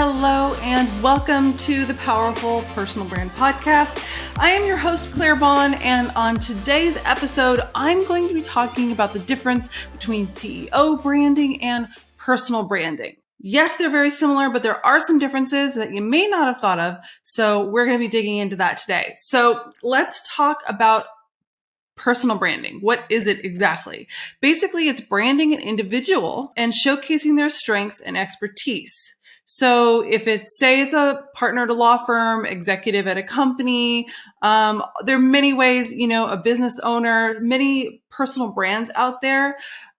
Hello and welcome to the Powerful Personal Brand Podcast. I am your host, Claire Bahn, and on today's episode, I'm going to be talking about the difference between CEO branding and personal branding. Yes, they're very similar, but there are some differences that you may not have thought of, so we're going to be digging into that today. So let's talk about personal branding. What is it exactly? Basically, it's branding an individual and showcasing their strengths and expertise. So if say it's a partner at a law firm, executive at a company, there are many ways, a business owner, many personal brands out there.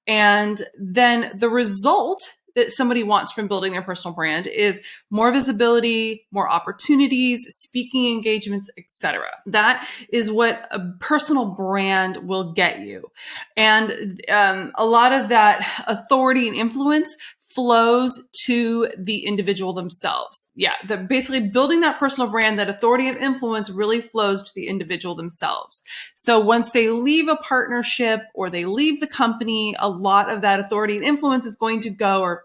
And then the result that somebody wants from building their personal brand is more visibility, more opportunities, speaking engagements, etc. That is what a personal brand will get you. And a lot of that authority and influence flows to the individual themselves. Yeah, basically building that personal brand, that authority and influence really flows to the individual themselves. So once they leave a partnership or they leave the company, a lot of that authority and influence is going to go, or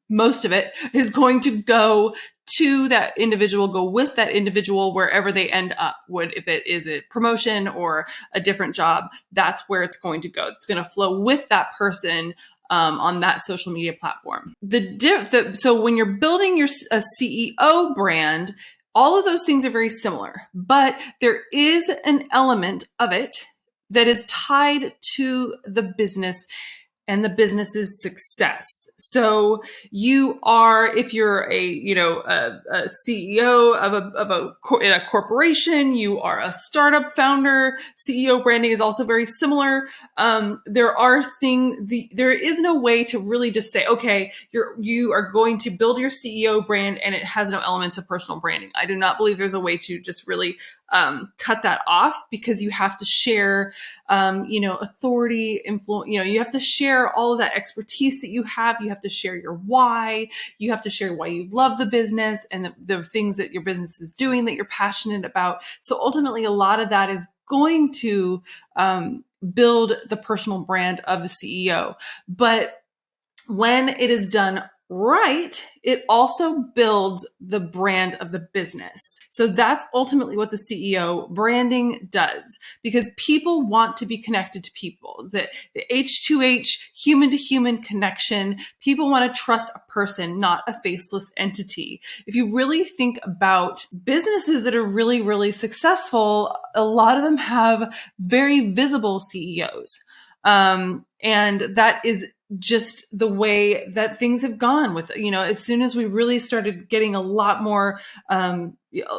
most of it is going to go to that individual, go with that individual wherever they end up. If it is a promotion or a different job, that's where it's going to go. It's going to flow with that person on that social media platform. So when you're building a CEO brand, all of those things are very similar, but there is an element of it that is tied to the business and the business's success. So if you're a CEO in a corporation, you are a startup founder. CEO branding is also very similar. There is no way to really just say, okay, you are going to build your CEO brand and it has no elements of personal branding. I do not believe there's a way to just really cut that off, because you have to share, authority, influence, you have to share all of that expertise that you have. You have to share your why. You have to share why you love the business and the things that your business is doing that you're passionate about. So ultimately, a lot of that is going to build the personal brand of the CEO. But when it is done right, it also builds the brand of the business. So that's ultimately what the CEO branding does, because people want to be connected to people. The H2H, human to human connection, people want to trust a person, not a faceless entity. If you really think about businesses that are really, really successful, a lot of them have very visible CEOs. And that is just the way that things have gone with, as soon as we really started getting a lot more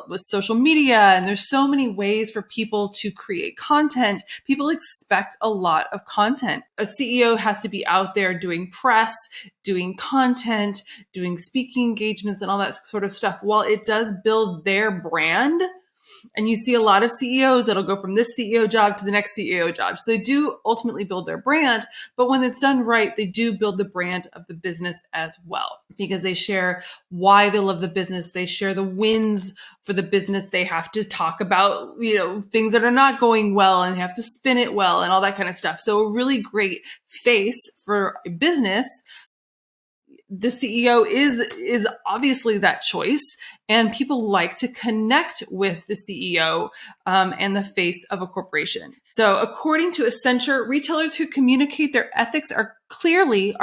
with social media, and there's so many ways for people to create content, people expect a lot of content. A CEO has to be out there doing press, doing content, doing speaking engagements and all that sort of stuff. While it does build their brand, and you see a lot of CEOs that'll go from this CEO job to the next CEO job. So they do ultimately build their brand, but when it's done right, they do build the brand of the business as well, because they share why they love the business. They share the wins for the business. They have to talk about, things that are not going well, and they have to spin it well and all that kind of stuff. So a really great face for a business. The CEO is obviously that choice, and people like to connect with the CEO and the face of a corporation. So according to Accenture, retailers who communicate their ethics are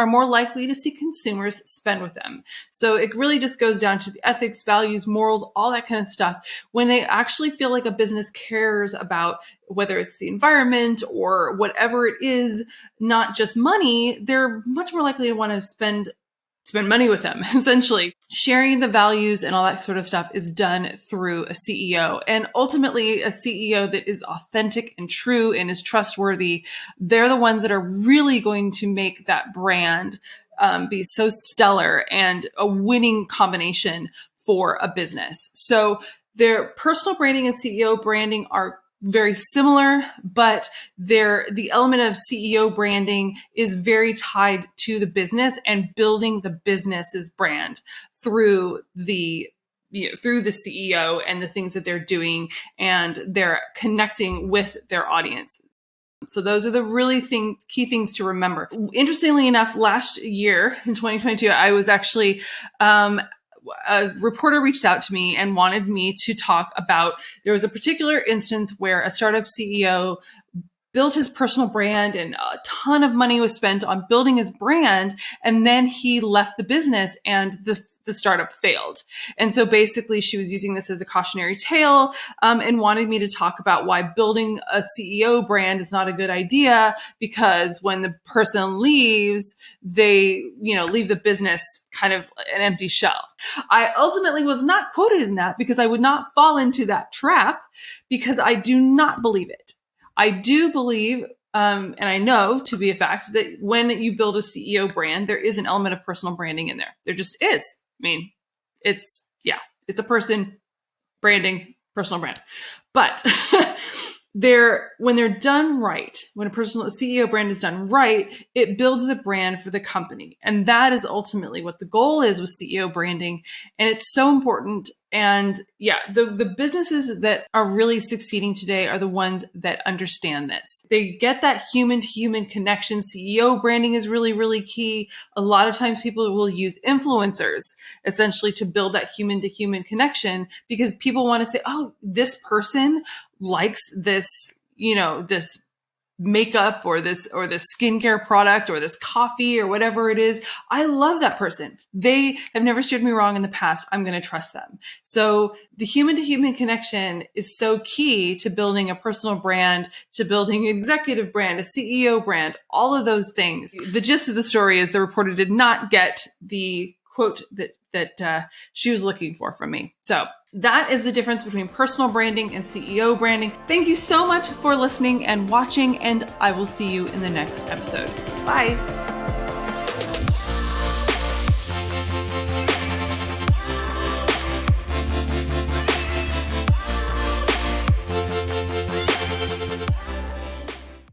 more likely to see consumers spend with them. So it really just goes down to the ethics, values, morals, all that kind of stuff. When they actually feel like a business cares about whether it's the environment or whatever it is, not just money, they're much more likely to want to spend money with them. Essentially, sharing the values and all that sort of stuff is done through a CEO. And ultimately, a CEO that is authentic and true and is trustworthy, they're the ones that are really going to make that brand be so stellar and a winning combination for a business. So their personal branding and CEO branding are very similar, but the element of CEO branding is very tied to the business and building the business's brand through the CEO and the things that they're doing, and they're connecting with their audience. So those are the really key things to remember. Interestingly enough, last year in 2022, I was actually a reporter reached out to me and wanted me to talk about, there was a particular instance where a startup CEO built his personal brand and a ton of money was spent on building his brand. And then he left the business and the startup failed. And so basically she was using this as a cautionary tale, and wanted me to talk about why building a CEO brand is not a good idea, because when the person leaves, they, leave the business kind of an empty shell. I ultimately was not quoted in that because I would not fall into that trap, because I do not believe it. I do believe, and I know to be a fact, that when you build a CEO brand, there is an element of personal branding in there. There just is. I mean, it's a person branding, personal brand. But when they're done right, when a CEO brand is done right, it builds the brand for the company. And that is ultimately what the goal is with CEO branding. And it's so important. And the businesses that are really succeeding today are the ones that understand this. They get that human to human connection. CEO branding is really, really key. A lot of times people will use influencers essentially to build that human to human connection, because people want to say, oh, this person likes this, this makeup or this skincare product or this coffee or whatever it is. I love that person. They have never steered me wrong in the past. I'm going to trust them. So the human to human connection is so key to building a personal brand, to building an executive brand, a CEO brand, all of those things. The gist of the story is the reporter did not get the quote that she was looking for from me. So that is the difference between personal branding and CEO branding. Thank you so much for listening and watching, and I will see you in the next episode. Bye.